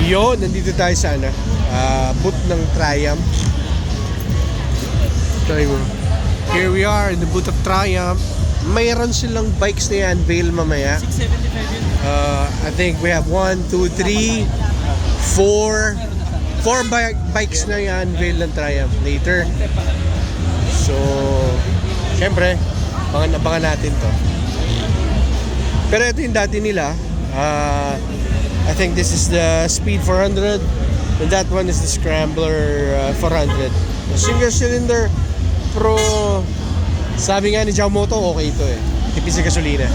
Yo, nandito tayo sa booth ng Triumph. Here we are in the booth of Triumph. Mayroon silang bikes na i-unveil mamaya. 675 yun. I think we have 1, 2, 3, 4 bikes na i-unveil ng Triumph later. So, syempre, abangan natin to. Pero ito yung dati nila. I think this is the Speed 400 and that one is the Scrambler 400. Single cylinder, pero sabi nga ni Yamamoto, okay ito eh. Tipis sa gasolina.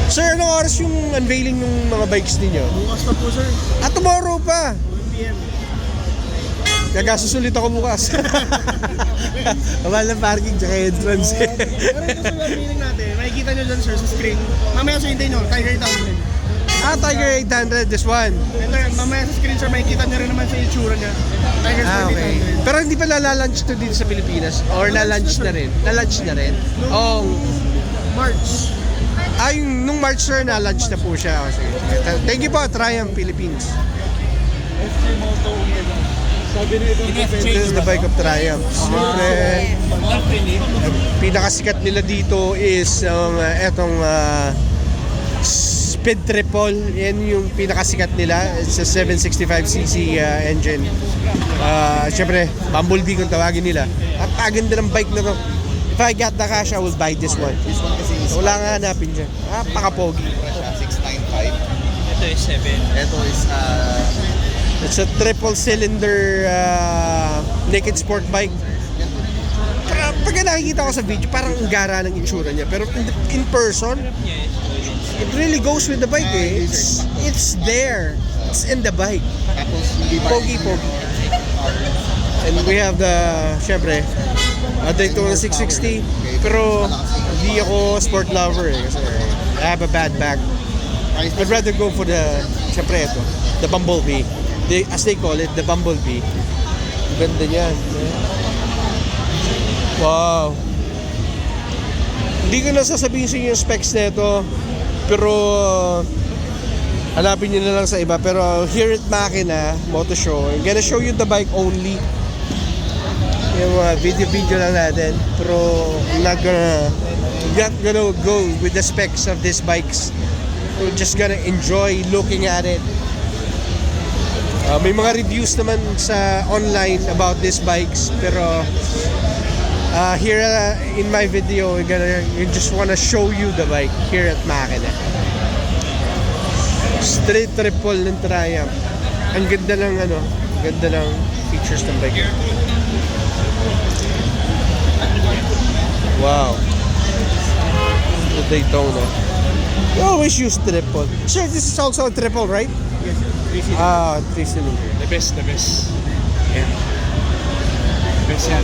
Sir, anong oras yung unveiling ng mga bikes ninyo? Bukas pa po, sir. Tomorrow pa! 1 PM. Gagasos ulit ako bukas. Kamal ng parking tsaka entrance. Pero ito sir, yung meaning natin, makikita nyo dyan sir sa screen. Mamaya sa hindi nyo, Tiger 800. Tiger 800, this one. Ito, mamaya sa screen sir, makikita nyo rin naman sa itsura niya. Tiger Okay. 800. Pero hindi pa launch to dito sa Pilipinas? Or na-launch na rin? Na-launch na rin? Oh, March. yung nung March sir, na-launch na po siya. Oh, sige. Thank you po, Triumph Philippines. This is the bike of Triumph. Siyempre, pinakasikat nila dito is etong Speed Triple. Yan yung pinakasikat nila. It's a 765cc engine. Siyempre, Bumblebee kung tawagin nila. Ang paganda ng bike na to. If I got the cash, I will buy this one. This one kasi is Wala nga hanapin dyan. Pakapogi. 695. Ito is 7. Ito is It's a triple cylinder naked sport bike. Pagka nakikita ko sa video, parang ang gara ng itsura niya. Pero in person, it really goes with the bike eh. It's there. It's in the bike. tapos hindi pa Pogi. And we have the, syempre, Daytona 660. Pero hindi ako sport lover eh. Kasi I have a bad back. I'd rather go for the, syempre ito, the Bumblebee. As they call it, the Bumblebee. Ganda niyan. Wow. Hindi ko na sasabihin sa inyo yung specs nito, pero hanapin nyo na lang sa iba. Pero here at Makina Moto Show, I'm gonna show you the bike only. Yung video lang natin. Pero I'm not gonna go with the specs of these bikes. We're just gonna enjoy looking at it. May mga reviews naman sa online about these bikes, pero here in my video, we just wanna show you the bike here at Makina. Straight triple ng Triumph. Ang ganda ng features ng bike. Wow. The Daytona. We always use triple. Sure, this is also a triple, right? Yes, sir. 3 cylinder. 3 cylinder. The best. Yeah. Best yan.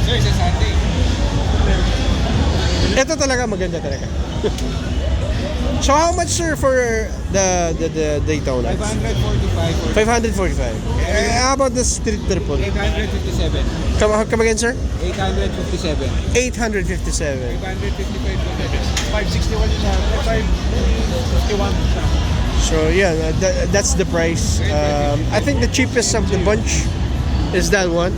Sir, sa Sunday. Ito talaga maganda talaga. So how much sir for the Daytona? 545 or 545. How about the street triple? 857. Come again sir? 857. 857. 555 561 yung sa 551 siya. So yeah, that's the price. I think the cheapest of the bunch is that one.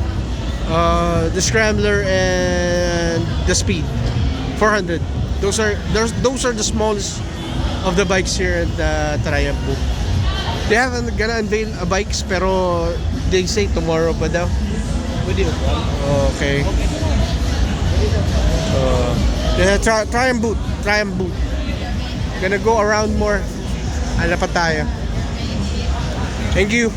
The Scrambler and the Speed 400. Those are the smallest of the bikes here at Triumph booth. They haven't gonna unveil a bikes, pero they say tomorrow pa daw. Okay. Triumph booth. Gonna go around more. Ano pa tayo? Thank you.